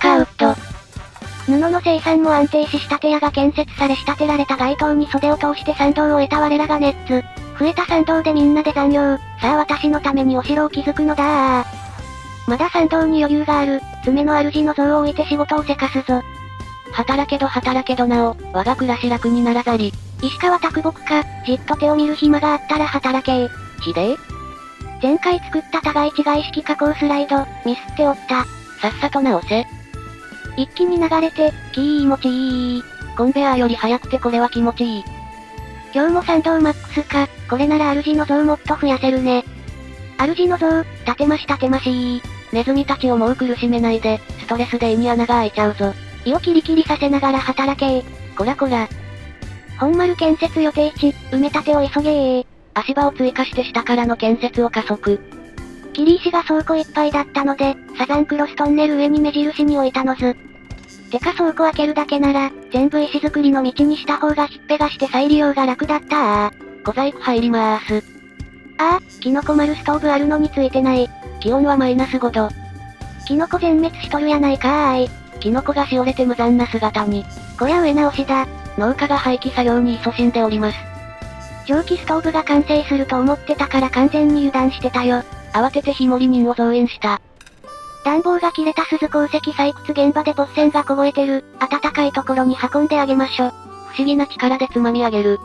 カーウッド。布の生産も安定し仕立て屋が建設され仕立てられた街灯に袖を通して賛同を得た我らがネッツ。増えた賛同でみんなで残業。さあ私のためにお城を築くのだー。まだ賛同に余裕がある。爪の主の像を置いて仕事をせかすぞ。働けどなお、我が暮らし楽にならざり。石川啄木か、じっと手を見る暇があったら働けー。ひでえ？前回作った互い違い式加工スライド、ミスっておった。さっさと直せ。一気に流れて、気持ちいい。コンベアーより早くてこれは気持ちいい。今日も賛同マックスか、これなら主の像もっと増やせるね。主の像、立てまし。ネズミたちをもう苦しめないで、ストレスで胃に穴が開いちゃうぞ。胃をキリキリさせながら働けー。こら。本丸建設予定地、埋め立てを急げー。足場を追加して下からの建設を加速。切石が倉庫いっぱいだったので、サザンクロストンネル上に目印に置いたのず。てか倉庫開けるだけなら、全部石造りの道にした方がひっぺがして再利用が楽だった小細工入りまーす。キノコ丸ストーブあるのについてない。気温は-5度。キノコ全滅しとるやないかーい。キノコがしおれて無残な姿に。こりゃ上直しだ。農家が廃棄作業に勤しんでおります。蒸気ストーブが完成すると思ってたから完全に油断してたよ。慌てて火盛り人を増員した。暖房が切れた鈴鉱石採掘現場でポッセンが凍えてる。暖かいところに運んであげましょ。不思議な力でつまみ上げる。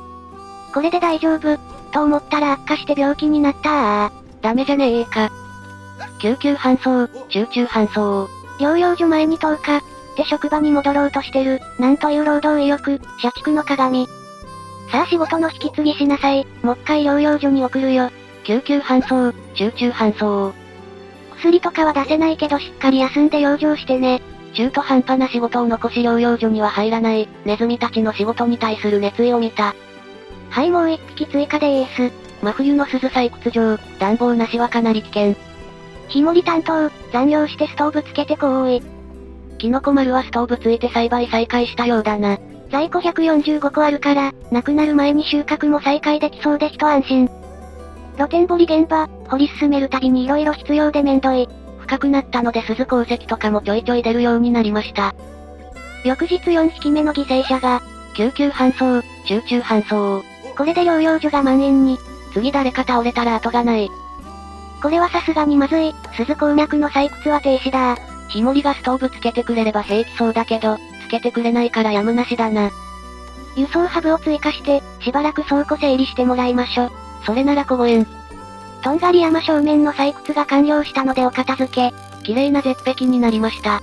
これで大丈夫。と思ったら悪化して病気になったダメじゃねえか。救急搬送、集中搬送。療養所前に10日。って職場に戻ろうとしてる。なんという労働意欲、社畜の鏡。さあ仕事の引き継ぎしなさい。もっかい療養所に送るよ。救急搬送、集中搬送。薬とかは出せないけどしっかり休んで養生してね。中途半端な仕事を残し療養所には入らない、ネズミたちの仕事に対する熱意を見た。はい、もう一匹追加でーす。真冬の鈴採掘場、暖房なしはかなり危険。火盛り担当、残業してストーブつけてこーい。キノコ丸はストーブついて栽培再開したようだな。在庫145個あるから、なくなる前に収穫も再開できそうで一安心。露天掘り現場、掘り進めるたびに色々必要でめんどい。深くなったので鈴鉱石とかもちょいちょい出るようになりました。翌日4匹目の犠牲者が、救急搬送、集中搬送。これで療養所が満員に。次誰か倒れたら後がない。これはさすがにまずい。鈴鉱脈の採掘は停止だ。火盛りがストーブつけてくれれば平気そうだけど、つけてくれないからやむなしだな。輸送ハブを追加して、しばらく倉庫整理してもらいましょ。それなら小縁。とんがり山正面の採掘が完了したのでお片付け。綺麗な絶壁になりました。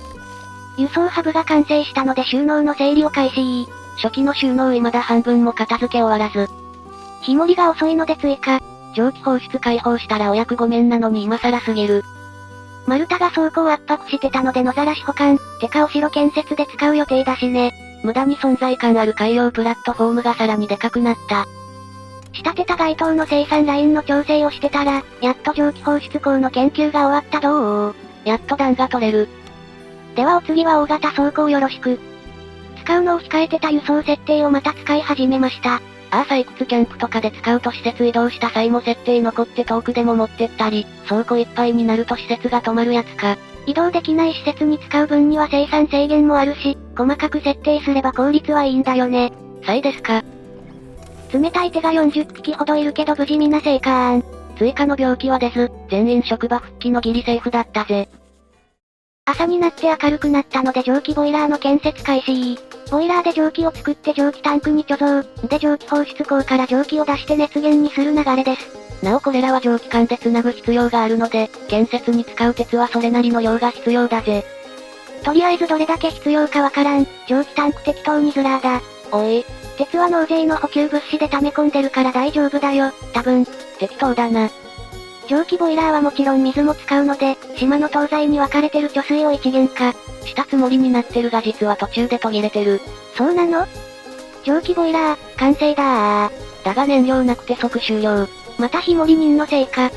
輸送ハブが完成したので収納の整理を開始。初期の収納未だ半分も片付け終わらず。火盛りが遅いので追加。蒸気放出開放したらお役御免なのに今更すぎる。丸太が倉庫を圧迫してたので野ざらし保管。てかお城建設で使う予定だしね。無駄に存在感ある海洋プラットフォームがさらにでかくなった。仕立てた街灯の生産ラインの調整をしてたら、やっと蒸気放出口の研究が終わったどう？やっと弾が取れる。ではお次は大型倉庫をよろしく。使うのを控えてた輸送設定をまた使い始めました。採掘キャンプとかで使うと施設移動した際も設定残って遠くでも持ってったり、倉庫いっぱいになると施設が止まるやつか。移動できない施設に使う分には生産制限もあるし、細かく設定すれば効率はいいんだよね。ですか。冷たい手が40匹ほどいるけど無事皆生還。追加の病気は出ず、全員職場復帰のギリセーフだったぜ。朝になって明るくなったので蒸気ボイラーの建設開始。ボイラーで蒸気を作って蒸気タンクに貯蔵。で蒸気放出口から蒸気を出して熱源にする流れです。なおこれらは蒸気管で繋ぐ必要があるので、建設に使う鉄はそれなりの量が必要だぜ。とりあえずどれだけ必要かわからん。蒸気タンク適当にずらーだ。おい。鉄は納税の補給物資で溜め込んでるから大丈夫だよ、多分。適当だな。蒸気ボイラーはもちろん水も使うので、島の東西に分かれてる貯水を一元化。したつもりになってるが実は途中で途切れてる。そうなの？蒸気ボイラー、完成だー。だが燃料なくて即終了。また火盛り人のせいか。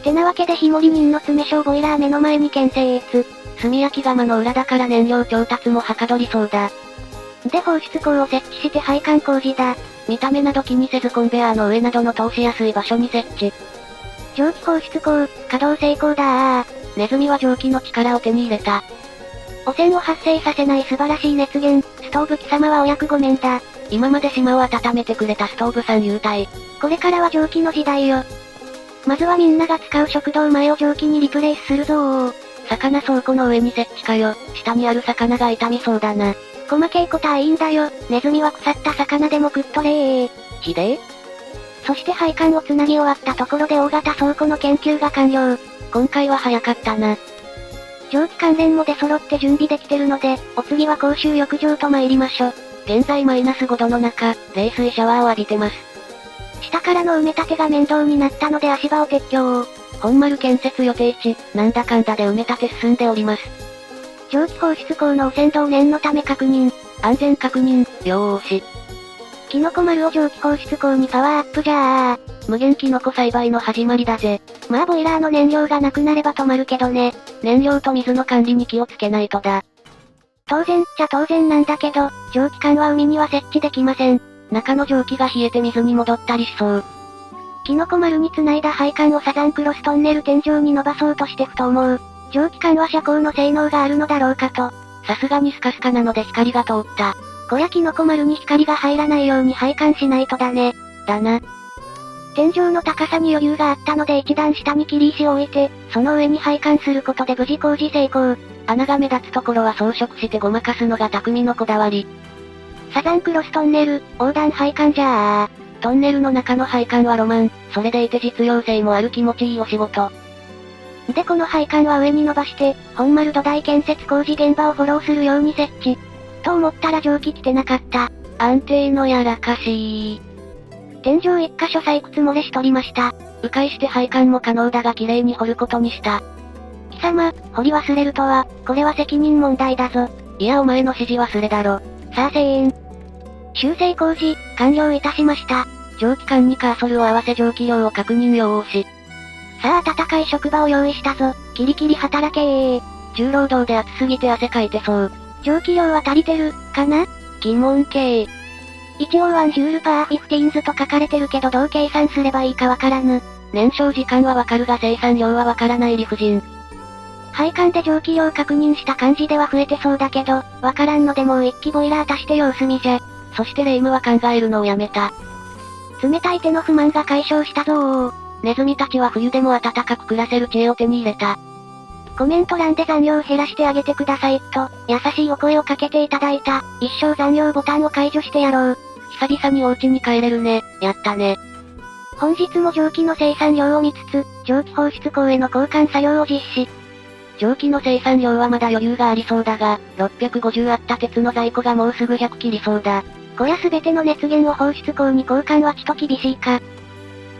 てなわけで火盛り人の詰小ボイラー目の前に建設。炭焼き窯の裏だから燃料調達もはかどりそうだ。で放出口を設置して配管工事だ。見た目など気にせずコンベアーの上などの通しやすい場所に設置。蒸気放出口、稼働成功だー。ネズミは蒸気の力を手に入れた。汚染を発生させない素晴らしい熱源、ストーブ貴様はお役御免だ。今まで島を温めてくれたストーブさん優待。これからは蒸気の時代よ。まずはみんなが使う食堂前を蒸気にリプレイスするぞー。魚倉庫の上に設置かよ。下にある魚が傷みそうだな。細けいことはいいんだよ。ネズミは腐った魚でも食っとれー。ひでえ。そして配管をつなぎ終わったところで大型倉庫の研究が完了。今回は早かったな。蒸気関連も出揃って準備できてるので、お次は公衆浴場と参りましょ。現在マイナス5度の中、冷水シャワーを浴びてます。下からの埋め立てが面倒になったので足場を撤去。本丸建設予定地、なんだかんだで埋め立て進んでおります。蒸気放出口の汚染度を念のため確認。安全確認、よーし。キノコ丸を蒸気放出口にパワーアップじゃー。無限キノコ栽培の始まりだぜ。まあボイラーの燃料がなくなれば止まるけどね。燃料と水の管理に気をつけないとだ。当然っちゃ当然なんだけど、蒸気管は海には設置できません。中の蒸気が冷えて水に戻ったりしそう。キノコ丸に繋いだ配管をサザンクロストンネル天井に伸ばそうとしてふと思う。蒸気管は遮光の性能があるのだろうかと。さすがにスカスカなので光が通った。こりゃキノコ丸に光が入らないように配管しないとだね。だな。天井の高さに余裕があったので一段下に切り石を置いて、その上に配管することで無事工事成功。穴が目立つところは装飾してごまかすのが匠のこだわり。サザンクロストンネル、横断配管じゃー。トンネルの中の配管はロマン、それでいて実用性もある気持ちいいお仕事。でこの配管は上に伸ばして、本丸土台建設工事現場をフォローするように設置。と思ったら蒸気来てなかった。安定のやらかし天井一箇所採掘漏れしとりました。迂回して配管も可能だが綺麗に掘ることにした。貴様、掘り忘れるとは、これは責任問題だぞ。いやお前の指示忘れだろ。さあせーん。修正工事、完了いたしました。蒸気管にカーソルを合わせ蒸気量を確認よーし。さあ暖かい職場を用意したぞ。キリキリ働けー。重労働で暑すぎて汗かいてそう。蒸気量は足りてる、かな？疑問系。一応1ジュールパーフィフティーンズと書かれてるけどどう計算すればいいかわからぬ。燃焼時間はわかるが生産量はわからない理不尽。配管で蒸気量確認した感じでは増えてそうだけど、わからんのでもう一気ボイラー足して様子見じゃ。そしてレイムは考えるのをやめた。冷たい手の不満が解消したぞー。ネズミたちは冬でも暖かく暮らせる知恵を手に入れた。コメント欄で残業減らしてあげてくださいと、優しいお声をかけていただいた。一生残業ボタンを解除してやろう。久々にお家に帰れるね、やったね。本日も蒸気の生産量を見つつ、蒸気放出口への交換作業を実施。蒸気の生産量はまだ余裕がありそうだが、650あった鉄の在庫がもうすぐ100切りそうだ。こりゃ全ての熱源を放出口に交換はちと厳しいか。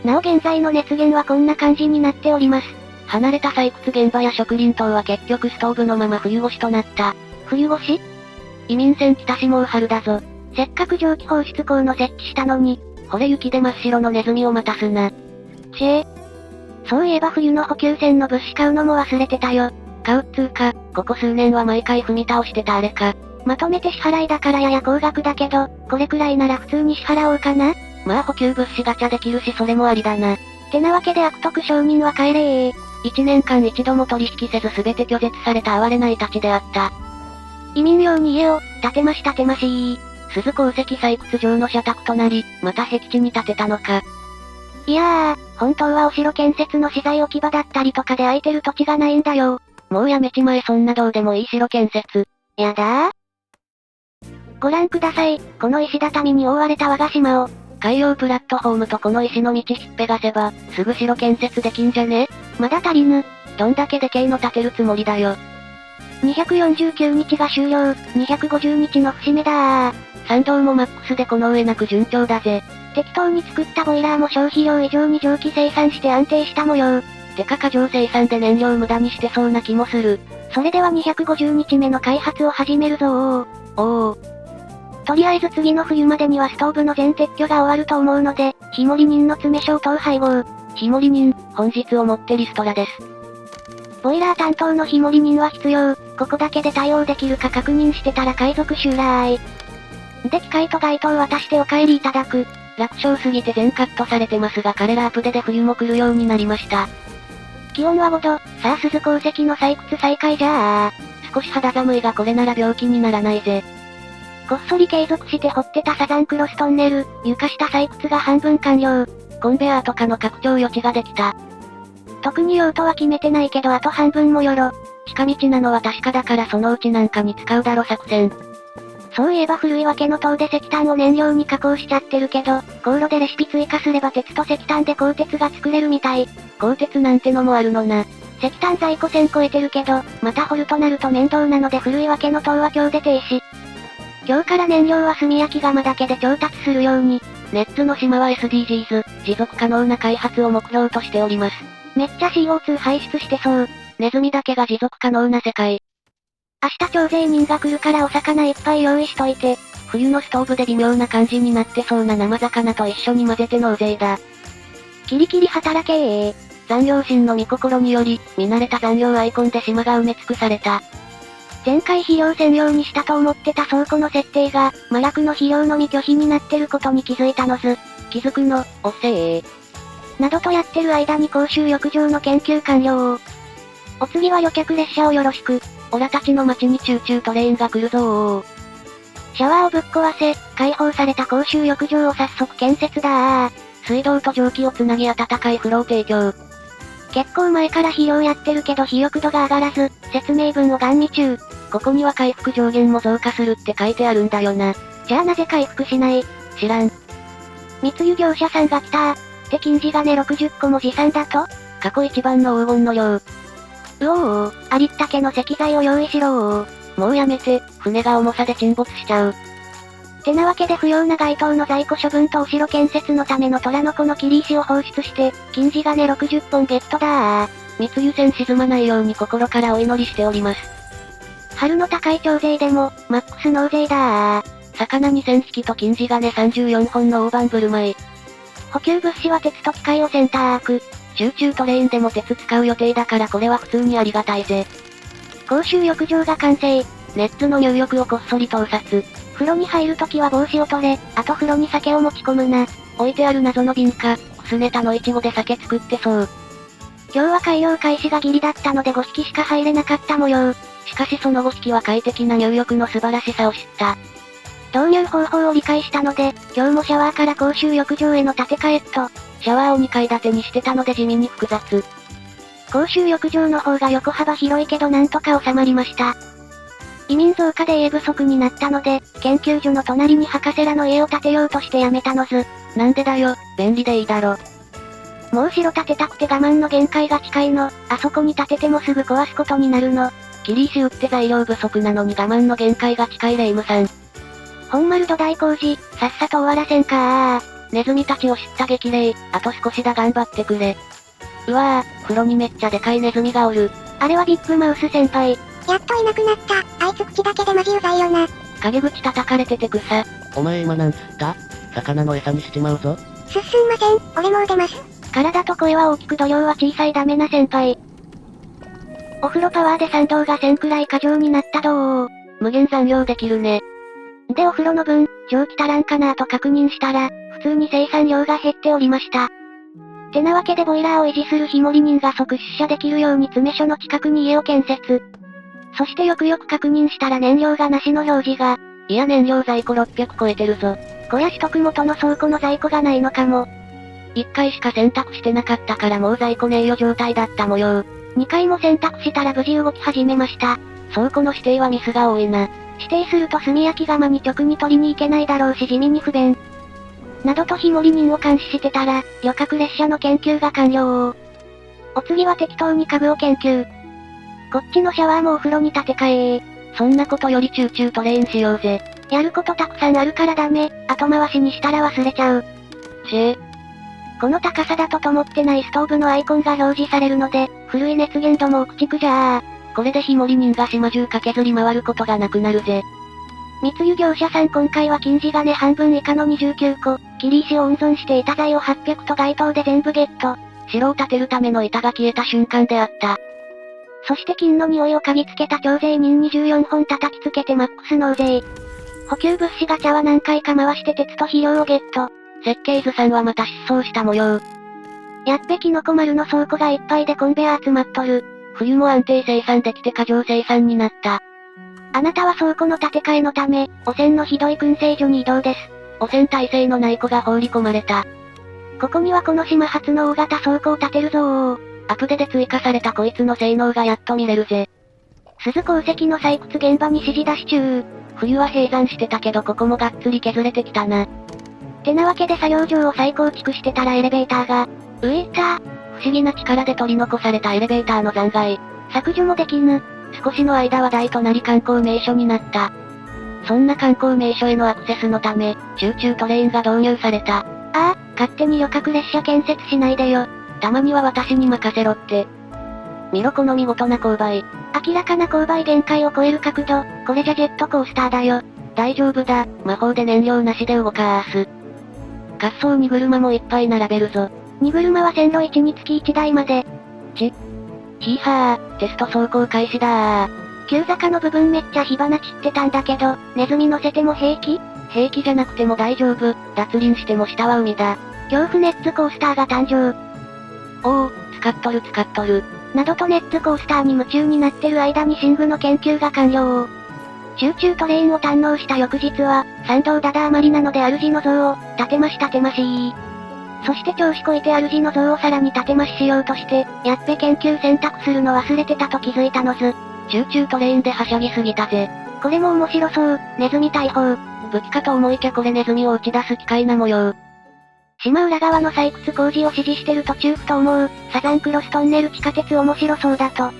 なお現在の熱源はこんな感じになっております。離れた採掘現場や植林棟は結局ストーブのまま冬越しとなった。冬越し？移民船来たしもう春だぞ。せっかく蒸気放出口の設置したのに。ほれ雪で真っ白のネズミを待たすな。そういえば冬の補給船の物資買うのも忘れてたよ。買うっつーか、ここ数年は毎回踏み倒してたあれか。まとめて支払いだからやや高額だけど、これくらいなら普通に支払おうかな。まあ補給物資ガチャできるしそれもありだな。てなわけで悪徳商人は帰れー。1年間一度も取引せず全て拒絶された哀れないたちであった。移民用に家を、建てまし鈴鉱石採掘場の社宅となり、また僻地に建てたのか。いやー、本当はお城建設の資材置き場だったりとかで空いてる土地がないんだよ。もうやめちまえそんなどうでもいい城建設。やだー。ご覧ください、この石畳に覆われた我が島を。海洋プラットフォームとこの石の道ひっぺがせば、すぐ城建設できんじゃね？まだ足りぬ。どんだけでけえの建てるつもりだよ。249日が終了、250日の節目だー。参道もマックスでこの上なく順調だぜ。適当に作ったボイラーも消費量以上に蒸気生産して安定した模様。てか過剰生産で燃料無駄にしてそうな気もする。それでは250日目の開発を始めるぞー。とりあえず次の冬までにはストーブの全撤去が終わると思うので、日盛り人の詰め所等配合。日盛り人、本日をもってリストラです。ボイラー担当の日盛り人は必要。ここだけで対応できるか確認してたら海賊襲来。で機械と街灯渡してお帰りいただく。楽勝すぎて全カットされてますが彼らアップデで冬も来るようになりました。気温は5度、さあ鈴鉱石の採掘再開じゃー。ス少し肌寒いがこれなら病気にならないぜ。こっそり継続して掘ってたサザンクロストンネル、床下採掘が半分完了。コンベアーとかの拡張余地ができた。特に用途は決めてないけどあと半分もよろ。近道なのは確かだからそのうちなんかに使うだろ作戦。そういえば古いわけの塔で石炭を燃料に加工しちゃってるけど、高炉でレシピ追加すれば鉄と石炭で鋼鉄が作れるみたい。鋼鉄なんてのもあるのな。石炭在庫線超えてるけど、また掘るとなると面倒なので古いわけの塔は今日で停止。今日から燃料は炭焼き窯だけで調達するように。ネッツの島は SDGs、持続可能な開発を目標としております。めっちゃ CO2 排出してそう。ネズミだけが持続可能な世界。明日徴税人が来るからお魚いっぱい用意しといて。冬のストーブで微妙な感じになってそうな生魚と一緒に混ぜて納税だ。キリキリ働けー。残業神の御心により、見慣れた残業アイコンで島が埋め尽くされた。前回肥料専用にしたと思ってた倉庫の設定が、麻薬の肥料のみ拒否になってることに気づいたのず。気づくの、おっせー。などとやってる間に公衆浴場の研究完了。お次は旅客列車をよろしく。オラたちの街にチューチュートレインが来るぞー。シャワーをぶっ壊せ、開放された公衆浴場を早速建設だー。水道と蒸気をつなぎ温かい風呂を提供。結構前から肥料やってるけど肥沃度が上がらず、説明文をガン見中。ここには回復上限も増加するって書いてあるんだよな。じゃあなぜ回復しない？知らん。密輸業者さんが来たー。って金地金60個も持参だと？過去一番の黄金の量。うおー、ありったけの石材を用意しろー。もうやめて、船が重さで沈没しちゃう。てなわけで不要な街灯の在庫処分とお城建設のための虎の子の切り石を放出して、金地金60本ゲットだー。密輸船沈まないように心からお祈りしております。春の高い徴税でも、マックス納税だー。魚2000匹と金地金34本の大盤振る舞い。補給物資は鉄と機械を選択。チューチュートレインでも鉄使う予定だからこれは普通にありがたいぜ。公衆浴場が完成。ネッツの入浴をこっそり盗撮。風呂に入るときは帽子を取れ、あと風呂に酒を持ち込むな。置いてある謎の瓶か、クスネタのイチゴで酒作ってそう。今日は改良開始がギリだったので5匹しか入れなかった模様。しかしその5匹は快適な入浴の素晴らしさを知った。導入方法を理解したので、今日もシャワーから公衆浴場への建て替えっと。シャワーを2階建てにしてたので地味に複雑。公衆浴場の方が横幅広いけどなんとか収まりました。移民増加で家不足になったので、研究所の隣に博士らの家を建てようとしてやめたのず。なんでだよ、便利でいいだろ。もう城建てたくて我慢の限界が近いの。あそこに建ててもすぐ壊すことになるの。切り石売って材料不足なのに我慢の限界が近いレイムさん。本丸土台工事、さっさと終わらせんかー。ネズミたちを知った激励、あと少しだ頑張ってくれ。うわぁ、風呂にめっちゃでかいネズミがおる。あれはビッグマウス先輩。やっといなくなった。あいつ口だけでマジうざいよな。陰口叩かれてて草。お前今なんつった？魚の餌にしちまうぞ。すんません、俺もう出ます。体と声は大きく度量は小さいダメな先輩。お風呂パワーで賛同が1000くらい過剰になったどー。無限残業できるね。でお風呂の分、蒸気足らんかなと確認したら、普通に生産量が減っておりました。てなわけでボイラーを維持する日盛人が即出社できるように詰め所の近くに家を建設。そしてよくよく確認したら燃料がなしの表示が。いや燃料在庫600超えてるぞ。小屋取得元の倉庫の在庫がないのかも。1回しか選択してなかったからもう在庫名誉状態だった模様。2回も選択したら無事動き始めました。倉庫の指定はミスが多いな。指定すると炭焼き窯に直に取りに行けないだろうし地味に不便。などと日盛人を監視してたら、旅客列車の研究が完了。お次は適当に株を研究。こっちのシャワーもお風呂に建て替え。そんなことよりチューチュートレインしようぜ。やることたくさんあるからダメ、後回しにしたら忘れちゃう。この高さだと灯ってないストーブのアイコンが表示されるので、古い熱源度も駆逐じゃー。これで日盛人が島中駆けずり回ることがなくなるぜ。密輸業者さん今回は金地金半分以下の29個、切り石を温存していた材を800と街灯で全部ゲット。城を建てるための板が消えた瞬間であった。そして金の匂いを嗅ぎつけた徴税人24本叩きつけてマックス納税。補給物資ガチャは何回か回して鉄と肥料をゲット。設計図さんはまた失踪した模様。やっべキノコ丸の倉庫がいっぱいでコンベア集まっとる。冬も安定生産できて過剰生産になった。あなたは倉庫の建て替えのため、汚染のひどい燻製所に移動です。汚染耐性のない子が放り込まれた。ここにはこの島初の大型倉庫を建てるぞー。アップデで追加されたこいつの性能がやっと見れるぜ。鈴鉱石の採掘現場に指示出し中。冬は閉山してたけどここもがっつり削れてきたな。てなわけで作業場を再構築してたらエレベーターが、浮いた。不思議な力で取り残されたエレベーターの残骸。削除もできぬ。少しの間は大となり観光名所になった。そんな観光名所へのアクセスのため、チューチュートレインが導入された。ああ、勝手に旅客列車建設しないでよ。たまには私に任せろって。見ろこの見事な勾配。明らかな勾配限界を超える角度、これじゃジェットコースターだよ。大丈夫だ、魔法で燃料なしで動かす。滑走荷車もいっぱい並べるぞ。荷車は線路1につき1台まで。ヒーハー、テスト走行開始だー。急坂の部分めっちゃ火花散ってたんだけど、ネズミ乗せても平気？平気じゃなくても大丈夫、脱輪しても下は海だ。恐怖ネッツコースターが誕生。おお、使っとる。などとネッツコースターに夢中になってる間に寝具の研究が完了。チューチュートレインを堪能した翌日は、参道ダダ余りなので主の像を、立てまし。そして調子こいて主の像をさらに立てまししようとして、やっべ研究選択するの忘れてたと気づいたのず。チューチュートレインではしゃぎすぎたぜ。これも面白そう、ネズミ大砲。武器かと思いきやこれネズミを打ち出す機械な模様。島裏側の採掘工事を指示してる途中ふと思う、サザンクロストンネル地下鉄面白そうだと。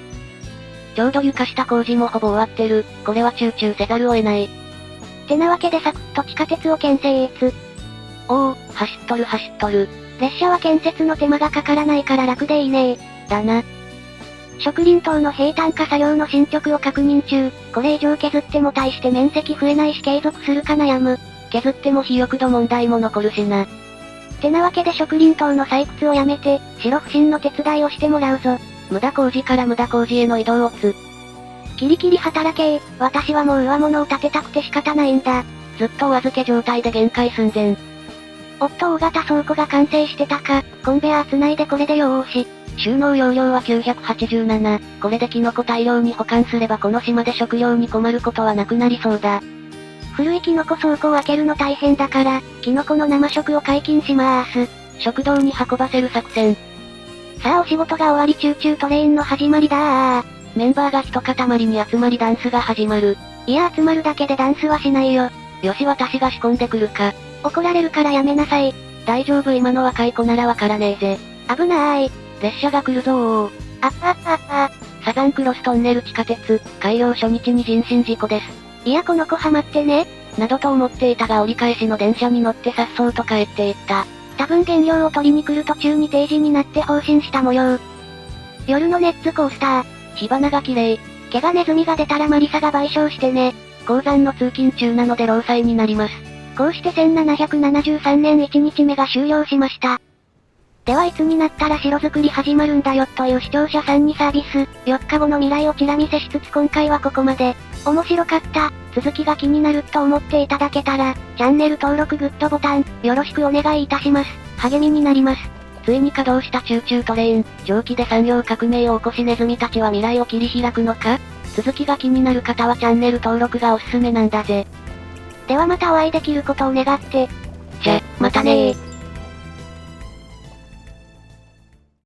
ちょうど床下工事もほぼ終わってる、これは集中せざるを得ない。てなわけでサクッと地下鉄を建設。おお、走っとる。列車は建設の手間がかからないから楽でいいね。だな。植林等の平坦化作業の進捗を確認中、これ以上削っても大して面積増えないし継続するか悩む。削っても肥沃度問題も残るしな。てなわけで植林等の採掘をやめて、白不審の手伝いをしてもらうぞ。無駄工事から無駄工事への移動をキリキリ働けー、私はもう上物を建てたくて仕方ないんだ。ずっとお預け状態で限界寸前。おっと大型倉庫が完成してたか、コンベアー繋いでこれでよーし。収納容量は987、これでキノコ大量に保管すればこの島で食料に困ることはなくなりそうだ。古いキノコ倉庫を開けるの大変だから、キノコの生食を解禁しまーす。食堂に運ばせる作戦。さあお仕事が終わりチューチュートレインの始まりだー。メンバーが一塊に集まりダンスが始まる。いや集まるだけでダンスはしないよ。よし私が仕込んでくるか。怒られるからやめなさい。大丈夫今の若い子ならわからねえぜ。危なーい。列車が来るぞー。サザンクロストンネル地下鉄、開業初日に人身事故です。いやこの子ハマってね。などと思っていたが折り返しの電車に乗って颯爽と帰っていった。多分原料を取りに来る途中に定時になって放心した模様。夜のネッツコースター。火花が綺麗。毛がネズミが出たらマリサが賠償してね。鉱山の通勤中なので労災になります。こうして1773年1日目が終了しました。ではいつになったら城作り始まるんだよという視聴者さんにサービス、4日後の未来をチラ見せしつつ今回はここまで。面白かった、続きが気になると思っていただけたら、チャンネル登録グッドボタン、よろしくお願いいたします。励みになります。ついに稼働したチューチュートレイン、蒸気で産業革命を起こしネズミたちは未来を切り開くのか？続きが気になる方はチャンネル登録がおすすめなんだぜ。ではまたお会いできることを願って。じゃ、またねー。